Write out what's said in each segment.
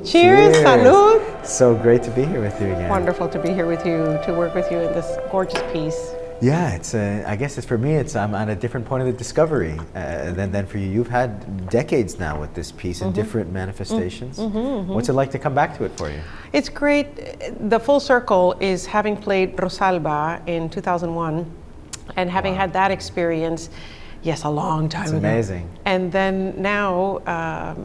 Cheers. Salud. So great to be here with you again. Wonderful to be here with you, to work with you in this gorgeous piece. Yeah, I guess it's for me. I'm at a different point of the discovery than for you. You've had decades now with this piece in different manifestations. What's it like to come back to it for you? It's great. The full circle is having played Rosalba in 2001, and having had that experience. Yes, a long time ago. It's amazing. And then now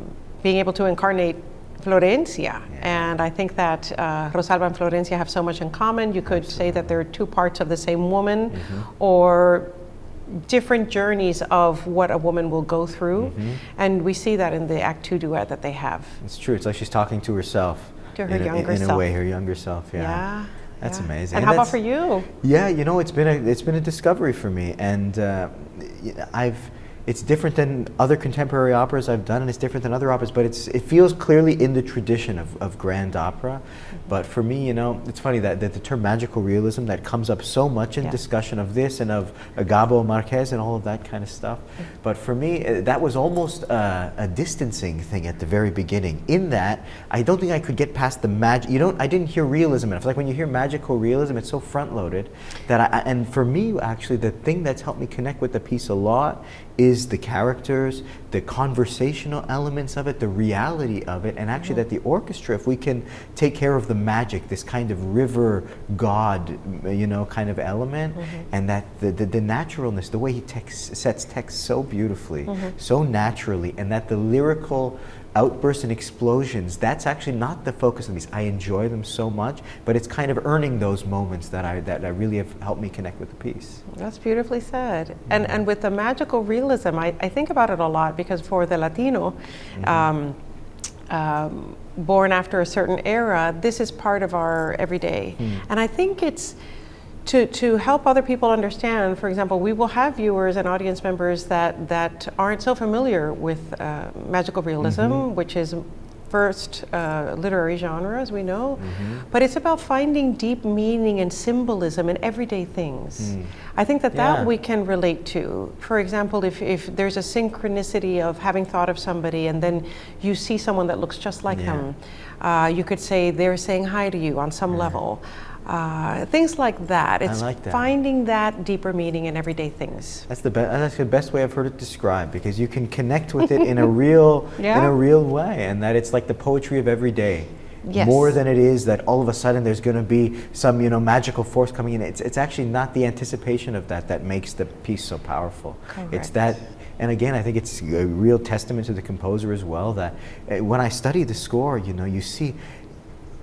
being able to incarnate Florencia. And I think that Rosalba and Florencia have so much in common. You could say that they're two parts of the same woman, or different journeys of what a woman will go through. And we see that in the Act 2 duet that they have. It's true. It's like she's talking to herself. To her younger self. In a way, her younger self, Yeah. That's amazing. And how about for you? Yeah, you know, it's been a discovery for me, and it's different than other contemporary operas I've done, and it's different than other operas, but it feels clearly in the tradition of grand opera. But for me, you know, it's funny that the term magical realism that comes up so much in discussion of this and of Gabo Marquez and all of that kind of stuff. But for me, that was almost a distancing thing at the very beginning, in that I don't think I could get past the magic. I didn't hear realism enough. Like when you hear magical realism, it's so front-loaded that and for me, actually, the thing that's helped me connect with the piece a lot is the characters, the conversational elements of it, the reality of it, and actually that the orchestra, if we can take care of the magic, this kind of river god, kind of element, and that the naturalness, the way he sets text so beautifully, so naturally, and that the lyrical outbursts and explosions, that's actually not the focus of these. I enjoy them so much, but it's kind of earning those moments that really have helped me connect with the piece. That's beautifully said. And with the magical realism, I think about it a lot, because for the Latino, born after a certain era, this is part of our everyday. And I think it's to help other people understand. For example, we will have viewers and audience members that aren't so familiar with magical realism, which is first literary genre, as we know, but it's about finding deep meaning and symbolism in everyday things. I think that we can relate to. For example, if there's a synchronicity of having thought of somebody and then you see someone that looks just like them, you could say they're saying hi to you on some level. Things like that. It's finding that deeper meaning in everyday things. That's the best way I've heard it described, because you can connect with it in a real way, and that it's like the poetry of every day. More than it is that all of a sudden there's going to be some magical force coming in. It's actually not the anticipation of that makes the piece so powerful. Correct. It's that. And again, I think it's a real testament to the composer as well, that when I study the score, you see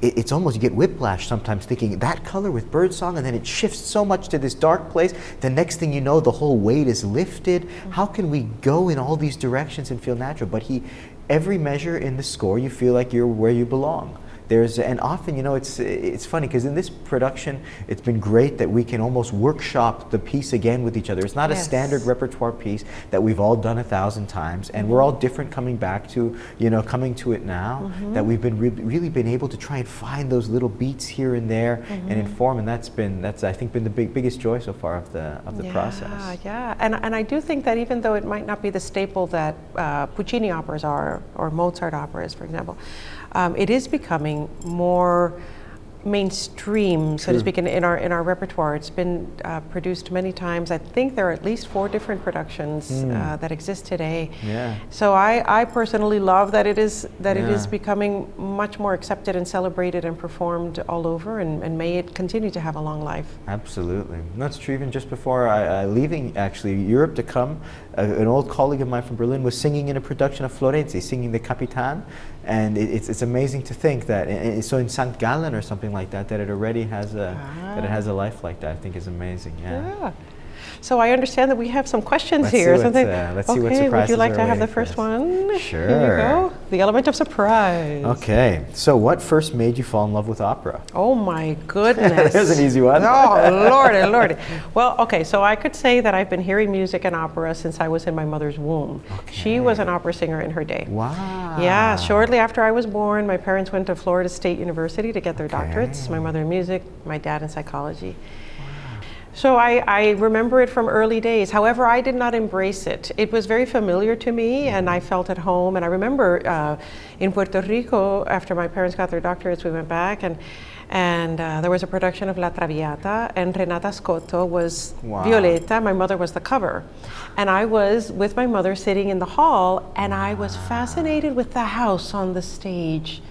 it's almost, you get whiplash sometimes thinking that color with birdsong, and then it shifts so much to this dark place. The next thing you know, the whole weight is lifted. How can we go in all these directions and feel natural? But every measure in the score, you feel like you're where you belong. And often, it's funny, because in this production, it's been great that we can almost workshop the piece again with each other. It's not a standard repertoire piece that we've all done 1,000 times, and we're all different coming back to, coming to it now, that we've been really been able to try and find those little beats here and there and inform, and that's I think been the biggest joy so far of the process. Yeah, and I do think that even though it might not be the staple that Puccini operas are, or Mozart operas, for example, it is becoming more mainstream, so to speak, in our repertoire. It's been produced many times. I think there are at least 4 different productions that exist today. So I personally love that it is becoming much more accepted and celebrated and performed all over, and may it continue to have a long life. Absolutely. That's true. Even just before leaving actually Europe to come, an old colleague of mine from Berlin was singing in a production of Florenzi, singing the Capitan, and it's amazing to think that. So in St. Gallen or something like that it already has a life like that, I think is amazing. Yeah. So I understand that we have some questions let's here. See let's see what surprises would you like to are have the waiting for first us. one? Sure. Here you go. The element of surprise. Okay. So what first made you fall in love with opera? Oh my goodness. There's an easy one. Oh, Lordy, Lordy. Well, okay, so I could say that I've been hearing music and opera since I was in my mother's womb. Okay. She was an opera singer in her day. Wow. Yeah, shortly after I was born, my parents went to Florida State University to get their doctorates. My mother in music, my dad in psychology. So I remember it from early days. However, I did not embrace it. It was very familiar to me, and I felt at home. And I remember in Puerto Rico, after my parents got their doctorates, we went back, and there was a production of La Traviata, and Renata Scotto was Violeta. My mother was the cover. And I was with my mother sitting in the hall, and I was fascinated with the house on the stage,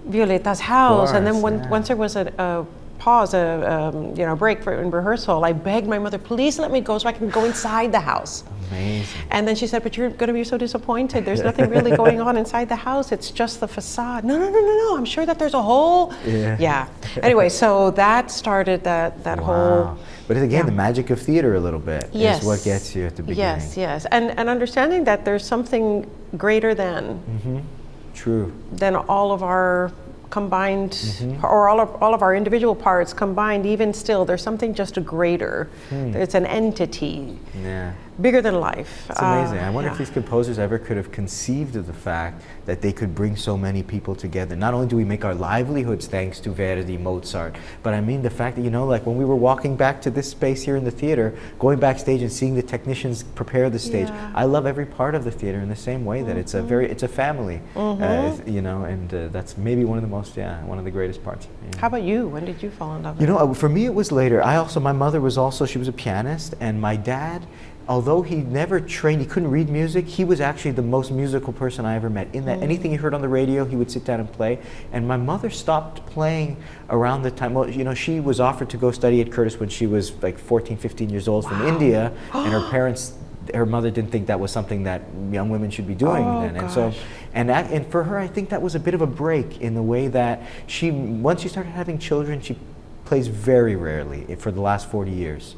Violeta's house. And then once there was a pause, a break in rehearsal, I begged my mother, please let me go so I can go inside the house. Amazing. And then she said, but you're going to be so disappointed. There's nothing really going on inside the house. It's just the facade. No. I'm sure that there's a whole. Yeah. Anyway, so that started that whole. But again, the magic of theater a little bit is what gets you at the beginning. Yes. And understanding that there's something greater than. True. Than all of our combined, or all of our individual parts combined. Even still, there's something just greater. It's an entity, bigger than life. It's amazing. I wonder if these composers ever could have conceived of the fact that they could bring so many people together. Not only do we make our livelihoods thanks to Verdi, Mozart, but I mean the fact that, like when we were walking back to this space here in the theater, going backstage and seeing the technicians prepare the stage. I love every part of the theater in the same way that it's a family, and that's maybe one of the most, one of the greatest parts. How about you? When did you fall in love with it? For me it was later. My mother was she was a pianist, and my dad, although he never trained, he couldn't read music, he was actually the most musical person I ever met. In that anything he heard on the radio, he would sit down and play. And my mother stopped playing around the time, she was offered to go study at Curtis when she was like 14, 15 years old from India, and her mother didn't think that was something that young women should be doing then. And so, and for her, I think that was a bit of a break in the way that once she started having children, she plays very rarely for the last 40 years.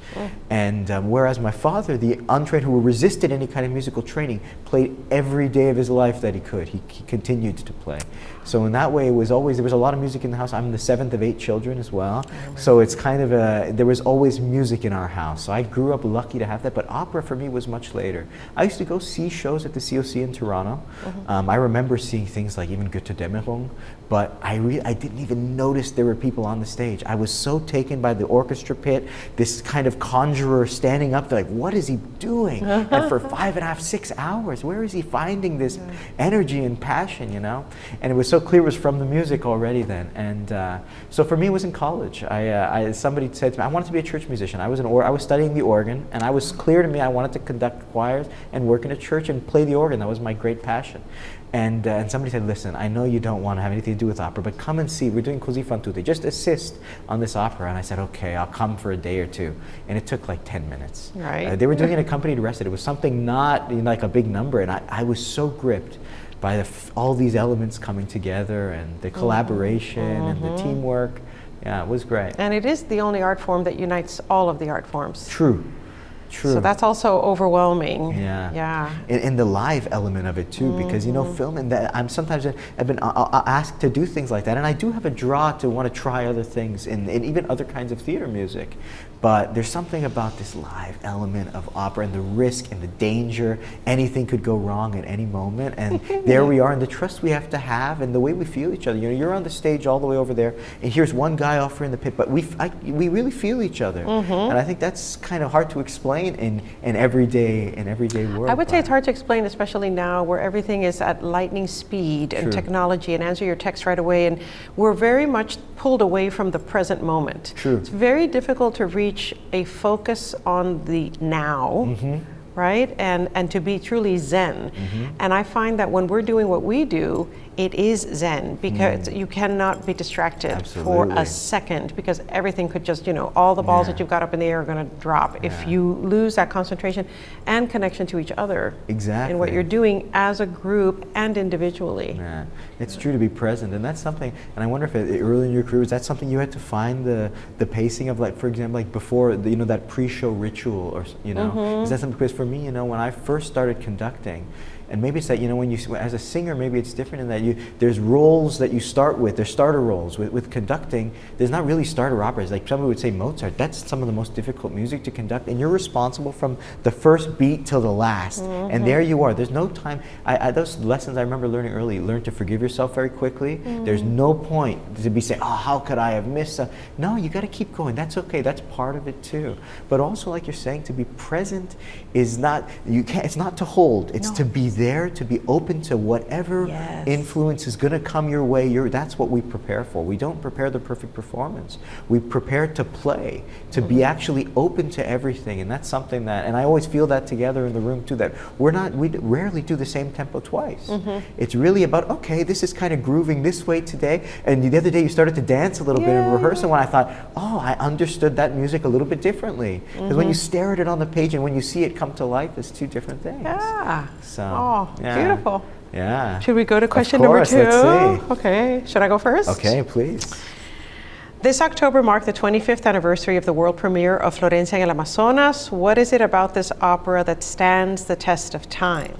And whereas my father, the untrained, who resisted any kind of musical training, played every day of his life that he could. He continued to play. So in that way, there was a lot of music in the house. I'm the 7th of 8 children as well. So it's kind of there was always music in our house. So I grew up lucky to have that, but opera for me was much later. I used to go see shows at the COC in Toronto. I remember seeing things like even Goethe Dämmerung, but I didn't even notice there were people on the stage. I was so taken by the orchestra pit, this kind of conjurer standing up there, like, what is he doing? And for 5.5, 6 hours, where is he finding this energy and passion, And it was so clear it was from the music already then. And so for me, it was in college. Somebody said to me, I wanted to be a church musician. I was studying the organ, and I was clear to me I wanted to conduct choirs and work in a church and play the organ. That was my great passion. And somebody said, listen, I know you don't want to have anything to do with opera, but come and see. We're doing Così fan tutte. Just assist on this opera. And I said, okay, I'll come for a day or two. And it took like 10 minutes. Right. They were doing an accompanied recit. It was something not like a big number. And I was so gripped by all these elements coming together and the collaboration and the teamwork. Yeah, it was great. And it is the only art form that unites all of the art forms. True. So that's also overwhelming. Yeah. And the live element of it too, because film, and that I've been asked to do things like that, and I do have a draw to want to try other things and even other kinds of theater music. But there's something about this live element of opera and the risk and the danger. Anything could go wrong at any moment, and there we are, and the trust we have to have, and the way we feel each other. You're on the stage all the way over there, and here's one guy off in the pit, but we really feel each other, and I think that's kind of hard to explain in everyday world. I would say it's hard to explain, especially now where everything is at lightning speed and technology, and answer your text right away, and we're very much pulled away from the present moment. True. It's very difficult to reach a focus on the now, right? And to be truly Zen. And I find that when we're doing what we do, it is Zen, because you cannot be distracted for a second, because everything could just, all the balls that you've got up in the air are going to drop if you lose that concentration and connection to each other in what you're doing as a group and individually. Yeah. It's true to be present, and that's something, and I wonder if early in your career, is that something you had to find the pacing of, like, for example, like before, that pre-show ritual, or, is that something, because for me, when I first started conducting, And maybe it's that, you know, when you, as a singer, maybe it's different in that there's roles that you start with, there's starter roles. With conducting, there's not really starter operas. Like somebody would say Mozart, that's some of the most difficult music to conduct, and you're responsible from the first beat till the last. And there you are. There's no time. Those lessons I remember learning early, learn to forgive yourself very quickly. There's no point to be saying, oh, how could I have missed some? No, you got to keep going. That's okay. That's part of it too. But also, like you're saying, to be present is not, it's not to hold. It's to be there, to be open to whatever influence is going to come your way. That's what we prepare for. We don't prepare the perfect performance. We prepare to play, to be actually open to everything. And that's something that, and I always feel that together in the room too, that we rarely do the same tempo twice. It's really about, okay, this is kind of grooving this way today. And the other day you started to dance a little bit in rehearsal when I thought, oh, I understood that music a little bit differently. Because when you stare at it on the page and when you see it come to life, it's two different things. Yeah. So, beautiful. Yeah. Should we go to question Of course, number 2? let's see. Okay. Should I go first? Okay, please. This October marked the 25th anniversary of the world premiere of Florencia en el Amazonas. What is it about this opera that stands the test of time?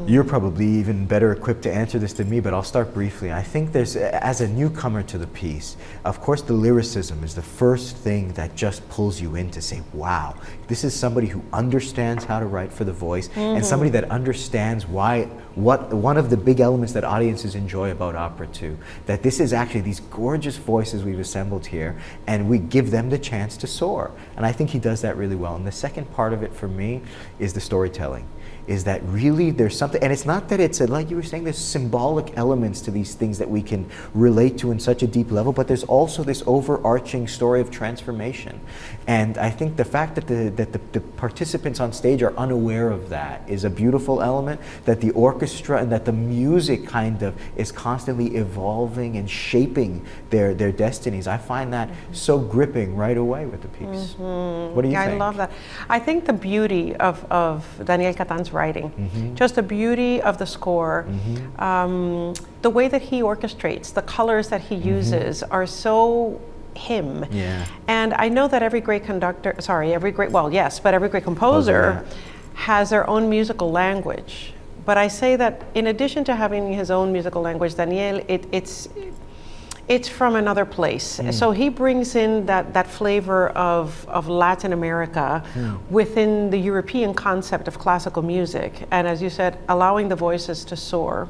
You're probably even better equipped to answer this than me, but I'll start briefly. I think there's, as a newcomer to the piece, of course the lyricism is the first thing that just pulls you in to say, wow, this is somebody who understands how to write for the voice, and somebody that understands one of the big elements that audiences enjoy about opera too, that this is actually these gorgeous voices we've assembled here, and we give them the chance to soar. And I think he does that really well. And the second part of it for me is the storytelling. Is that really there's something, and it's not that it's like you were saying, there's symbolic elements to these things that we can relate to in such a deep level, but there's also this overarching story of transformation. And I think the fact that the participants on stage are unaware of that is a beautiful element, that the orchestra and that the music kind of is constantly evolving and shaping their destinies. I find that so gripping right away with the piece. What do you think? I love that. I think the beauty of Daniel Catan's writing, just the beauty of the score, the way that he orchestrates, the colors that he uses are so him. And I know that every great composer has their own musical language. But I say that in addition to having his own musical language, Daniel, it's from another place. So he brings in that flavor of Latin America within the European concept of classical music. And as you said, allowing the voices to soar.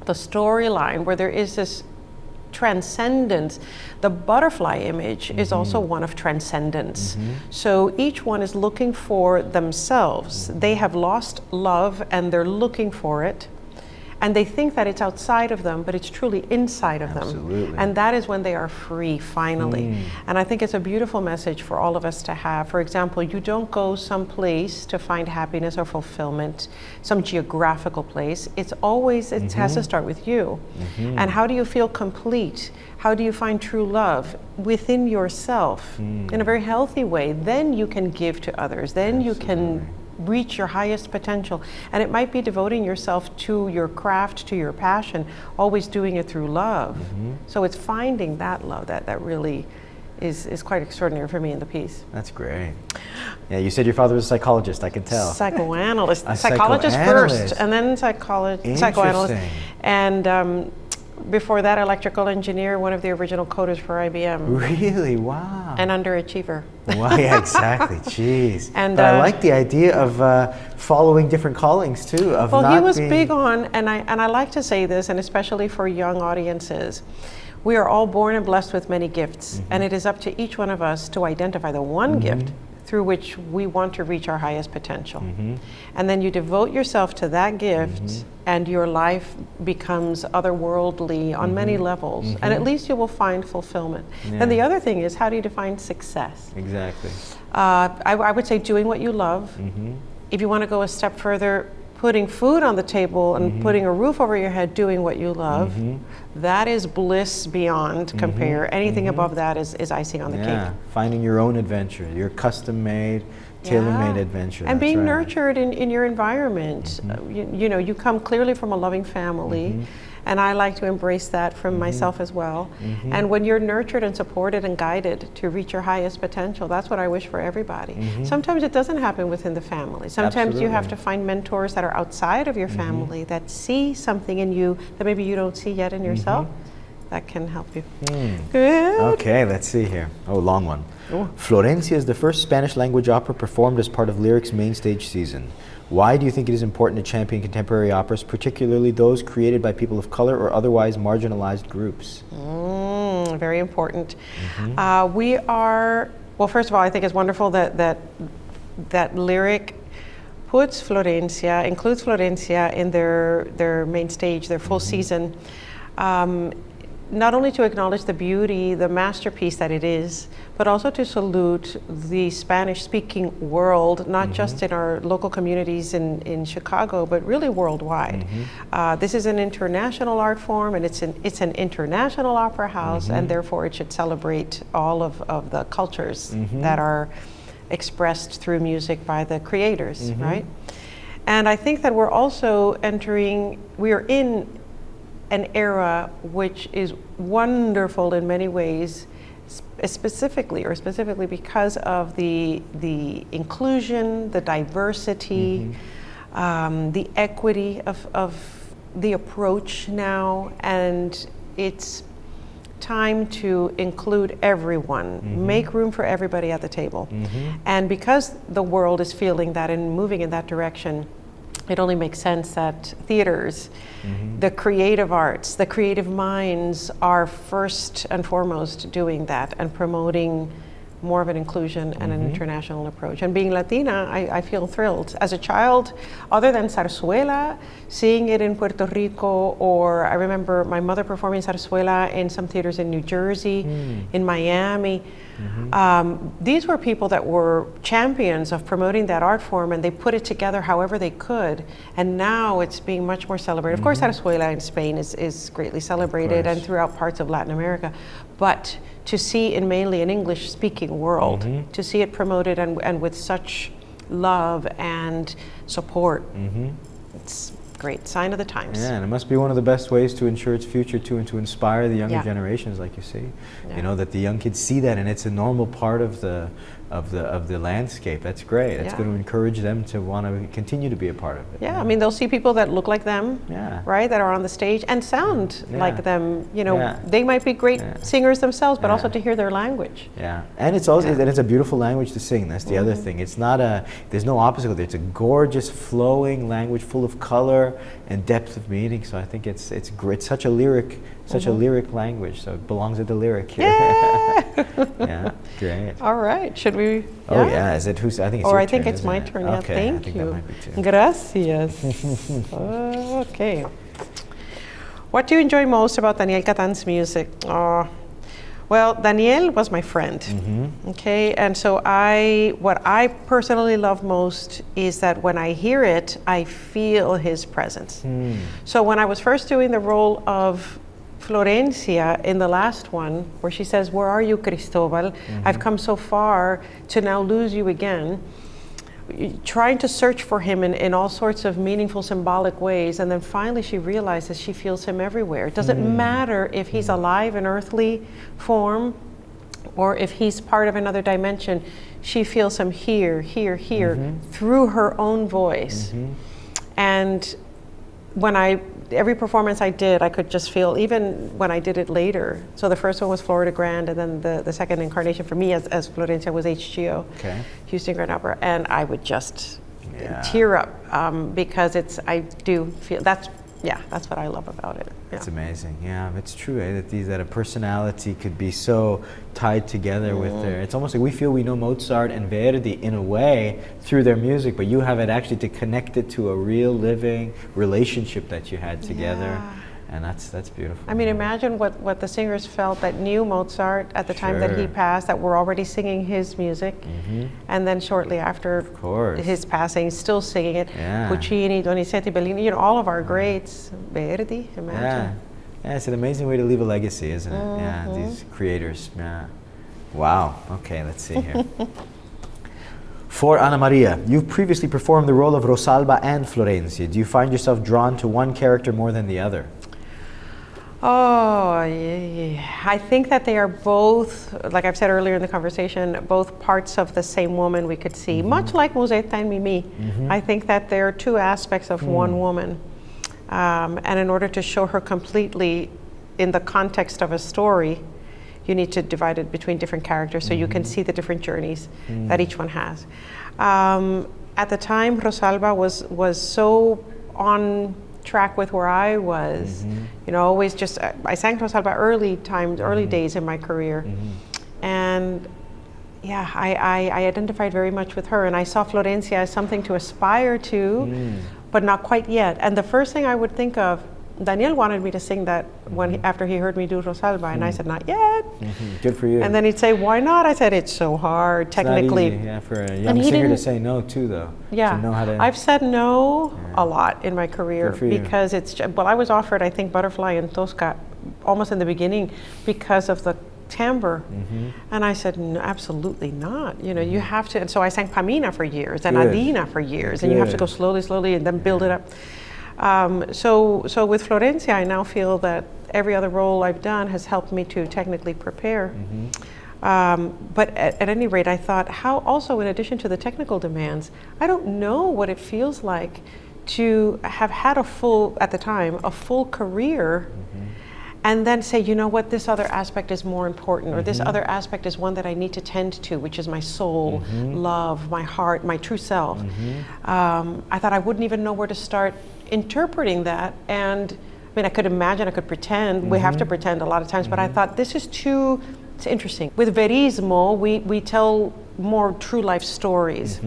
The storyline where there is this transcendence. The butterfly image is also one of transcendence. So each one is looking for themselves. They have lost love and they're looking for it. And they think that it's outside of them, but it's truly inside of them. And that is when they are free, finally. And I think it's a beautiful message for all of us to have. For example, you don't go someplace to find happiness or fulfillment, some geographical place. It's always, it has to start with you. And how do you feel complete? How do you find true love? Within yourself, in a very healthy way. Then you can give to others. Then you can reach your highest potential. And it might be devoting yourself to your craft, to your passion, always doing it through love. So it's finding that love that really is quite extraordinary for me in the piece. That's great. Yeah, you said your father was a psychologist, I can tell. Psychoanalyst. A psychologist psychoanalyst. first, and then psychoanalyst. And before that, electrical engineer, one of the original coders for IBM. Really? Wow. An underachiever. Wow, yeah, exactly. Jeez. And but I like the idea of following different callings too. Well, he was big on, and I like to say this, and especially for young audiences, we are all born and blessed with many gifts, and it is up to each one of us to identify the one gift through which we want to reach our highest potential. And then you devote yourself to that gift, and your life becomes otherworldly on many levels, and at least you will find fulfillment. And the other thing is, how do you define success? Exactly. I would say doing what you love. If you want to go a step further, putting food on the table and putting a roof over your head, doing what you love, that is bliss beyond compare. Anything above that is icing on the cake. Finding your own adventure, your custom-made, tailor-made adventure. And being nurtured in your environment. You know, you come clearly from a loving family, And I like to embrace that from myself as well. And when you're nurtured and supported and guided to reach your highest potential, that's what I wish for everybody. Sometimes it doesn't happen within the family. Sometimes you have to find mentors that are outside of your family that see something in you that maybe you don't see yet in yourself. That can help you. Good. Okay, let's see here. Oh, long one. Florencia is the first Spanish language opera performed as part of Lyric's main stage season. Why do you think it is important to champion contemporary operas, particularly those created by people of color or otherwise marginalized groups? Very important. We are, well, first of all, I think it's wonderful that Lyric puts Florencia, includes Florencia in their main stage, their full season. Not only to acknowledge the beauty, the masterpiece that it is, but also to salute the Spanish-speaking world, not just in our local communities in Chicago, but really worldwide. This is an international art form, and it's an international opera house, and therefore it should celebrate all of the cultures that are expressed through music by the creators, right? And I think that we're also we are in an era which is wonderful in many ways, specifically because of the inclusion, the diversity, the equity of the approach now, and it's time to include everyone, make room for everybody at the table. And because the world is feeling that and moving in that direction, it only makes sense that theaters, the creative arts, the creative minds are first and foremost doing that and promoting more of an inclusion and an international approach. And being Latina, I feel thrilled. As a child, other than zarzuela, seeing it in Puerto Rico, or I remember my mother performing zarzuela in some theaters in New Jersey, in Miami. These were people that were champions of promoting that art form, and they put it together however they could, and now it's being much more celebrated. Of course, zarzuela in Spain is greatly celebrated, and throughout parts of Latin America, but to see in mainly an English-speaking world, to see it promoted and with such love and support, it's great sign of the times. Yeah, and it must be one of the best ways to ensure its future too, and to inspire the younger generations, like you see. You know, that the young kids see that, and it's a normal part of the landscape. That's great. That's going to encourage them to want to continue to be a part of it. Yeah, I mean, they'll see people that look like them, right, that are on the stage and sound like them. You know, they might be great singers themselves, but also to hear their language. Yeah, and it's also and it's a beautiful language to sing. That's the other thing. It's not there's no obstacle there. It's a gorgeous, flowing language full of color and depth of meaning. So I think it's great. It's such a lyric language. So it belongs at the lyric here. Yeah, great. All right, should we? Oh yeah, is it who's? I think it's your I think turn, it's my it? turn. Yeah, Okay, thank I think you. that might be too. Gracias. Okay. What do you enjoy most about Daniel Catan's music? Well, Daniel was my friend. Okay, and so what I personally love most is that when I hear it, I feel his presence. So when I was first doing the role of Florencia in the last one, where she says, "Where are you, Cristobal? I've come so far to now lose you again." Trying to search for him in all sorts of meaningful, symbolic ways, and then finally she realizes she feels him everywhere. It doesn't matter if he's alive in earthly form or if he's part of another dimension. She feels him here, through her own voice. And every performance I did, I could just feel, even when I did it later. So the first one was Florida Grand, and then the second incarnation for me as Florencia was HGO, Houston Grand Opera, and I would just tear up because I do feel that's what I love about it. It's amazing. Yeah, it's true that a personality could be so tied together with it's almost like we feel we know Mozart and Verdi in a way through their music, but you have it actually to connect it to a real living relationship that you had together. And that's beautiful. I mean, imagine what the singers felt that knew Mozart at the time that he passed, that were already singing his music, and then shortly after his passing, still singing it. Puccini, Donizetti, Bellini, all of our greats. Verdi, imagine. Yeah, it's an amazing way to leave a legacy, isn't it? Yeah, these creators. Yeah. Wow. Okay, let's see here. For Ana Maria, you've previously performed the role of Rosalba and Florencia. Do you find yourself drawn to one character more than the other? Oh, yeah. I think that they are both, like I've said earlier in the conversation, both parts of the same woman we could see, much like Musetta and Mimi. I think that they're two aspects of one woman. And in order to show her completely in the context of a story, you need to divide it between different characters so you can see the different journeys that each one has. At the time, Rosalba was so on track with where I was, you know, always just, I sang Rosalba early days in my career. And yeah, I identified very much with her, and I saw Florencia as something to aspire to, but not quite yet. And the first thing I would think of, Daniel wanted me to sing that after he heard me do Rosalba, and I said, not yet. Good for you. And then he'd say, why not? I said, it's so hard, technically. It's not easy, yeah, for a young singer to say no too, though. Yeah, to know how to... I've said no a lot in my career because it's, well, I was offered, I think, Butterfly and Tosca almost in the beginning because of the timbre. And I said, no, absolutely not. You know, you have to, and so I sang Pamina for years and Adina for years, and you have to go slowly and then build it up. So with Florencia, I now feel that every other role I've done has helped me to technically prepare. But at any rate, I thought, how also, in addition to the technical demands, I don't know what it feels like to have had at the time, a full career, and then say, you know what, this other aspect is more important, or this other aspect is one that I need to tend to, which is my soul, love, my heart, my true self. I thought I wouldn't even know where to start interpreting that. And I mean, I could imagine, I could pretend, we have to pretend a lot of times, but I thought this is too, it's interesting. With verismo, we tell more true life stories.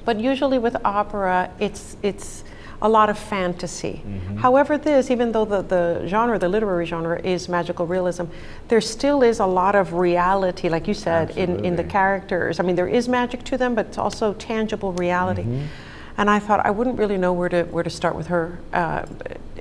But usually with opera, it's a lot of fantasy. However, even though the genre, the literary genre, is magical realism, there still is a lot of reality, like you said, in the characters. I mean, there is magic to them, but it's also tangible reality. And I thought I wouldn't really know where to start with her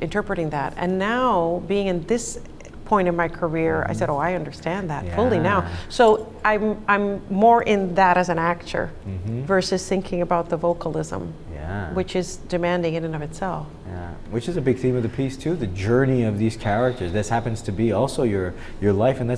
interpreting that. And now, being in this point in my career, I said, oh, I understand that fully now. So I'm more in that as an actor versus thinking about the vocalism, which is demanding in and of itself. Which is a big theme of the piece too, the journey of these characters. This happens to be also your life, and I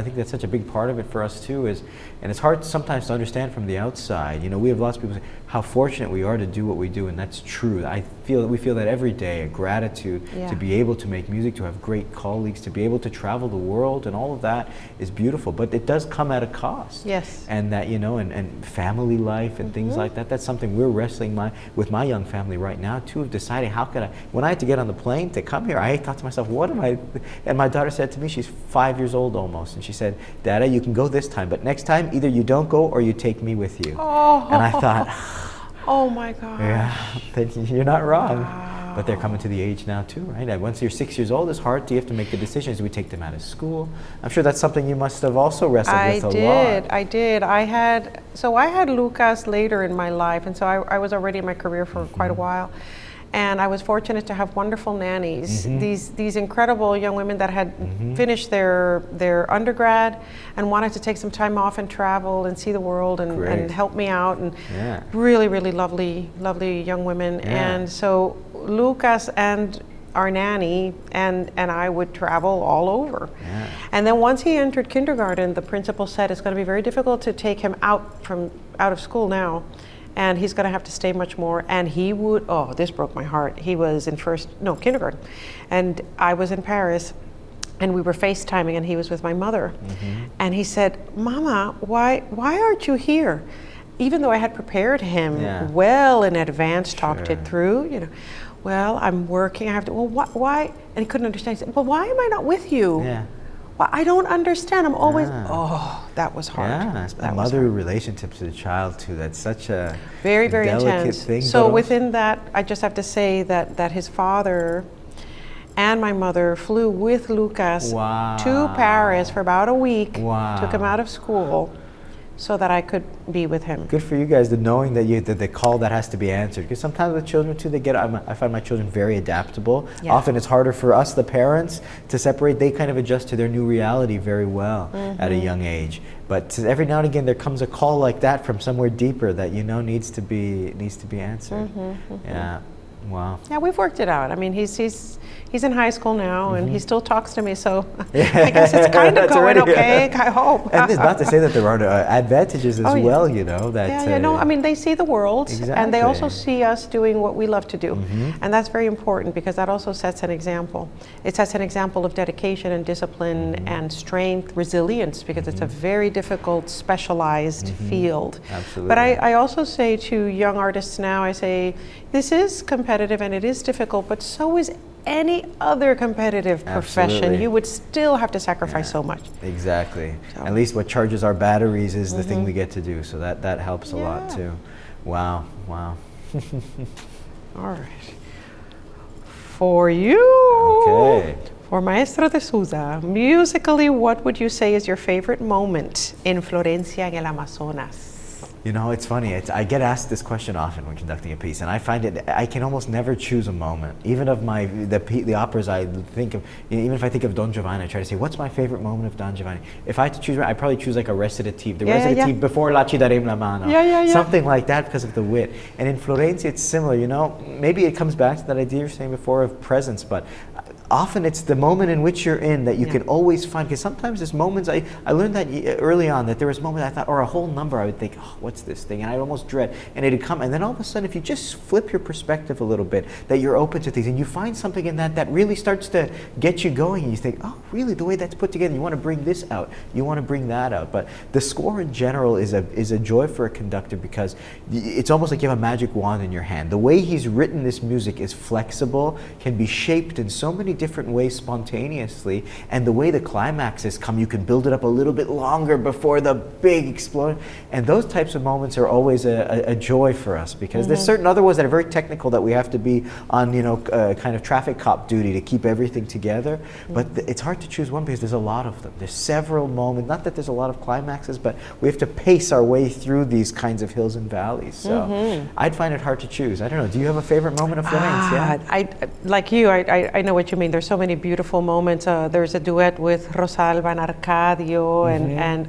think that's such a big part of it for us too, and it's hard sometimes to understand from the outside. You know, we have lots of people say how fortunate we are to do what we do, and that's true. We feel that every day, a gratitude to be able to make music, to have great colleagues, to be able to travel the world, and all of that is beautiful, but it does come at a cost. And that, you know, and family life and things like that, that's something we're wrestling with my young family right now too, of deciding how could I, when I had to get on the plane to come here, I thought to myself, what am I, and my daughter said to me, she's 5 years old almost, and she said, Dada, you can go this time, but next time either you don't go or you take me with you. And I thought, oh my God. You're not wrong. But they're coming to the age now too, right? And once you're 6 years old, it's hard. You have to make the decisions. We take them out of school. I'm sure that's something you must have also wrestled with a lot. I did. I had Lucas later in my life, and so I was already in my career for quite a while. And I was fortunate to have wonderful nannies, these incredible young women that had finished their undergrad and wanted to take some time off and travel and see the world and help me out, and really, really lovely young women. And so Lucas and our nanny and I would travel all over. And then once he entered kindergarten, the principal said it's going to be very difficult to take him out of school now, and he's going to have to stay much more. And he would, oh, this broke my heart. He was in kindergarten, and I was in Paris, and we were FaceTiming, and he was with my mother. And he said, Mama, why aren't you here? Even though I had prepared him well in advance, talked it through, you know. Well, I'm working, I have to, well, why? And he couldn't understand. He said, well, why am I not with you? Well, I don't understand. I'm always, oh, that was hard. A mother relationship to the child too, that's such a very, very delicate intense thing. So within that, I just have to say that his father and my mother flew with Lucas to Paris for about a week, took him out of school, so that I could be with him. Good for you guys, the knowing that the call that has to be answered. Because sometimes with children too, I find my children very adaptable. Often it's harder for us, the parents, to separate. They kind of adjust to their new reality very well at a young age. But every now and again, there comes a call like that from somewhere deeper that you know needs to be answered. Wow. Yeah, we've worked it out. I mean, he's in high school now, and he still talks to me, so I guess it's kind of going okay, I hope. And it's not to say that there aren't advantages as well, you know. That, no, I mean, they see the world, and they also see us doing what we love to do. And that's very important, because that also sets an example. It sets an example of dedication and discipline and strength, resilience, because it's a very difficult, specialized field. Absolutely. But I also say to young artists now, I say, this is competitive and it is difficult, but so is any other competitive profession. You would still have to sacrifice so much. Exactly. So. At least what charges our batteries is the thing we get to do, so that helps a lot too. Wow, wow. All right. For you, for Maestro de Souza, musically, what would you say is your favorite moment in Florencia en el Amazonas? You know, it's funny. I get asked this question often when conducting a piece, and I find it, I can almost never choose a moment. Even of the operas I think of, even if I think of Don Giovanni, I try to say, what's my favorite moment of Don Giovanni? If I had to choose, I'd probably choose like a recitative. The recitative before La ci darem la mano. Something like that, because of the wit. And in Florencia, it's similar, you know. Maybe it comes back to that idea you were saying before of presence, but often it's the moment in which you're in that you can always find, because sometimes there's moments, I learned that early on, that there was moments I thought, or a whole number, I would think, oh, what's this thing? And I'd almost dread, and it'd come, and then all of a sudden, if you just flip your perspective a little bit, that you're open to things, and you find something in that really starts to get you going, and you think, oh, really, the way that's put together, you want to bring this out, you want to bring that out. But the score in general is a joy for a conductor, because it's almost like you have a magic wand in your hand. The way he's written this music is flexible, can be shaped in so many different ways spontaneously, and the way the climaxes come, you can build it up a little bit longer before the big explosion, and those types of moments are always a joy for us, because there's certain other ones that are very technical that we have to be on, you know, kind of traffic cop duty to keep everything together, but it's hard to choose one because there's a lot of them. There's several moments, not that there's a lot of climaxes, but we have to pace our way through these kinds of hills and valleys, so I'd find it hard to choose. I don't know, do you have a favorite moment of Florencia? Like you, I know what you mean. There's so many beautiful moments. There's a duet with Rosalba and Arcadio, and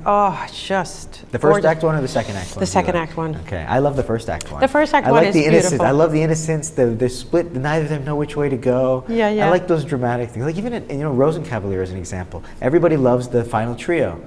just the first act one or the second act one? The second act one. Okay, I love the first act one. The first act one is the beautiful. I love the innocence, the split, neither of them know which way to go. I like those dramatic things. Like even in, you know, Rosenkavalier as an example. Everybody loves the final trio.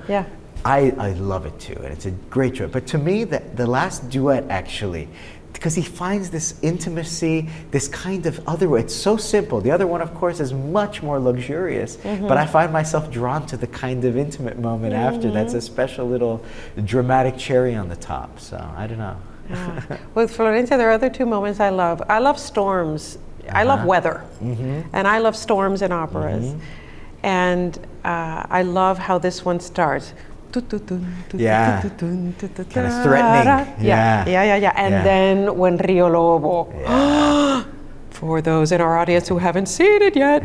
I love it too, and it's a great duet. But to me, the last duet actually, because he finds this intimacy, this kind of other way. It's so simple. The other one, of course, is much more luxurious, but I find myself drawn to the kind of intimate moment after. That's a special little dramatic cherry on the top, so I don't know. With Florencia, there are other two moments I love. I love storms. I love weather, and I love storms in operas. And I love how this one starts. Kind of threatening. And then when Rio Lobo, for those in our audience who haven't seen it yet,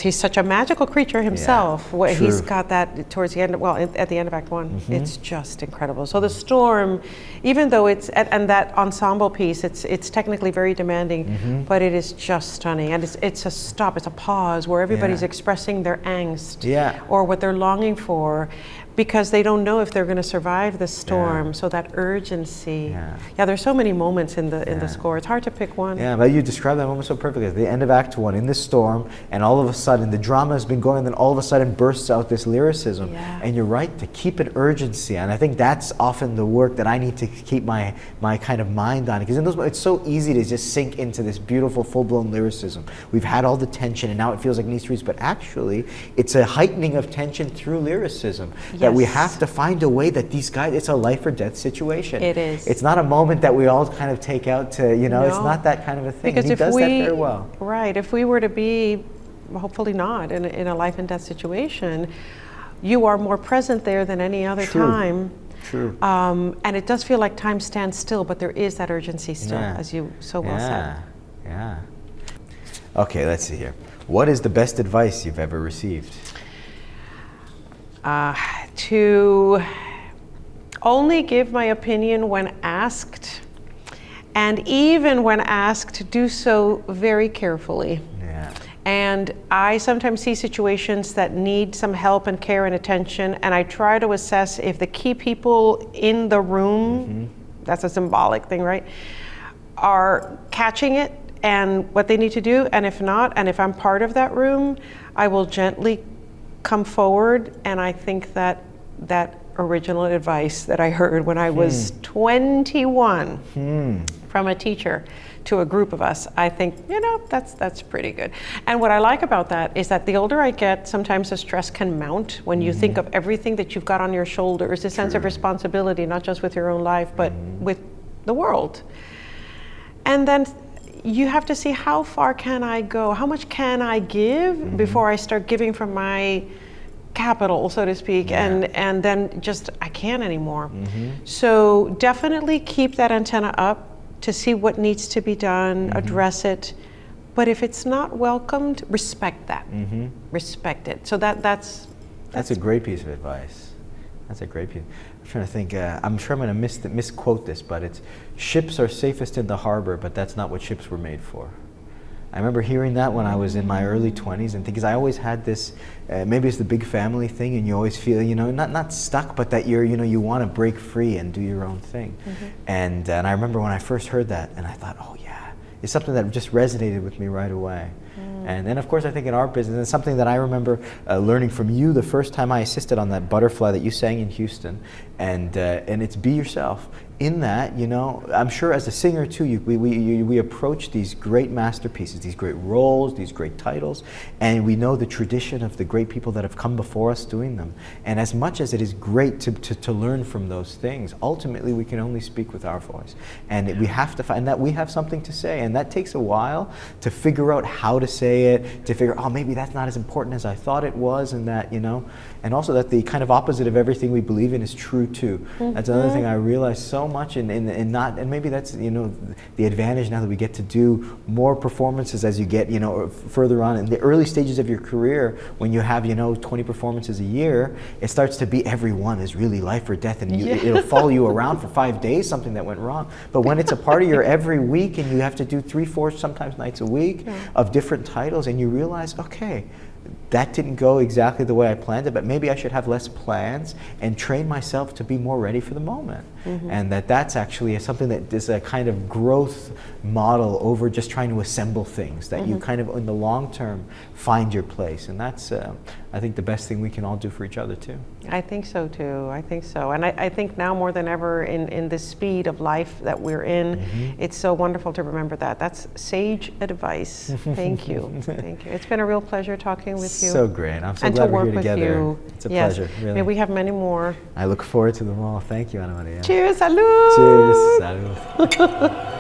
he's such a magical creature himself. He's got that towards the end, at the end of Act One. It's just incredible. So the storm, even though it's, and that ensemble piece, it's technically very demanding, but it is just stunning. And it's a stop, it's a pause where everybody's expressing their angst or what they're longing for, because they don't know if they're going to survive the storm. So that urgency. There's so many moments in the score. It's hard to pick one. But you described that moment so perfectly. At the end of Act One, in this storm, and all of a sudden the drama has been going, and then all of a sudden bursts out this lyricism. And you're right, to keep an urgency. And I think that's often the work that I need to keep my kind of mind on. Because in those moments, it's so easy to just sink into this beautiful, full-blown lyricism. We've had all the tension, and now it feels like it needs to reach. But actually, it's a heightening of tension through lyricism. That we have to find a way that these guys, it's a life or death situation. It is. It's not a moment that we all kind of take out to, you know, it's not that kind of a thing. Because he does that very well. Right. If we were to be, hopefully not, in a life and death situation, you are more present there than any other time. True. And it does feel like time stands still, but there is that urgency still, as you so well said. Okay, let's see here. What is the best advice you've ever received? To only give my opinion when asked, and even when asked, do so very carefully. And I sometimes see situations that need some help and care and attention, and I try to assess if the key people in the room, that's a symbolic thing, right, are catching it and what they need to do, and if not, and if I'm part of that room, I will gently come forward. And I think that that original advice that I heard when I was 21 from a teacher to a group of us, I think, that's pretty good. And what I like about that is that the older I get, sometimes the stress can mount when you think of everything that you've got on your shoulders, a sense of responsibility, not just with your own life, but with the world. And then you have to see, how far can I go? How much can I give before I start giving from my capital, so to speak, and then just I can't anymore. So definitely keep that antenna up to see what needs to be done, address it. But if it's not welcomed, respect that. Respect it. So that's a great piece of advice. That's a great piece. I'm trying to think, I'm sure I'm going to misquote this, but it's, ships are safest in the harbor, but that's not what ships were made for. I remember hearing that when I was in my early 20s, and because I always had this, maybe it's the big family thing, and you always feel, not stuck, but that you want to break free and do your own thing. And I remember when I first heard that, and I thought, oh yeah, it's something that just resonated with me right away. And then of course I think in our business, it's something that I remember learning from you the first time I assisted on that Butterfly that you sang in Houston, and it's be yourself. In that, I'm sure as a singer too, we approach these great masterpieces, these great roles, these great titles, and we know the tradition of the great people that have come before us doing them. And as much as it is great to learn from those things, ultimately we can only speak with our voice. And we have to find that we have something to say, and that takes a while to figure out how to say it, to figure, maybe that's not as important as I thought it was, and that, and also that the kind of opposite of everything we believe in is true too. That's another thing I realized so much, and maybe that's the advantage now that we get to do more performances as you get further on in the early stages of your career. When you have 20 performances a year, it starts to be every one is really life or death, and it'll follow you around for 5 days, something that went wrong. But when it's a part of your every week, and you have to do 3, 4, sometimes nights a week of different titles, and you realize, okay, that didn't go exactly the way I planned it, but maybe I should have less plans and train myself to be more ready for the moment. And that's actually something that is a kind of growth model over just trying to assemble things, that you kind of in the long term find your place. And that's, I think, the best thing we can all do for each other too. I think so too. I think so. And I think now more than ever in this speed of life that we're in, it's so wonderful to remember that. That's sage advice. Thank you. Thank you. It's been a real pleasure talking with you. So great. I'm so glad we're here together. You. It's a pleasure, really. May we have many more. I look forward to them all. Thank you, Ana Maria. Cheers, salud! Cheers, salud.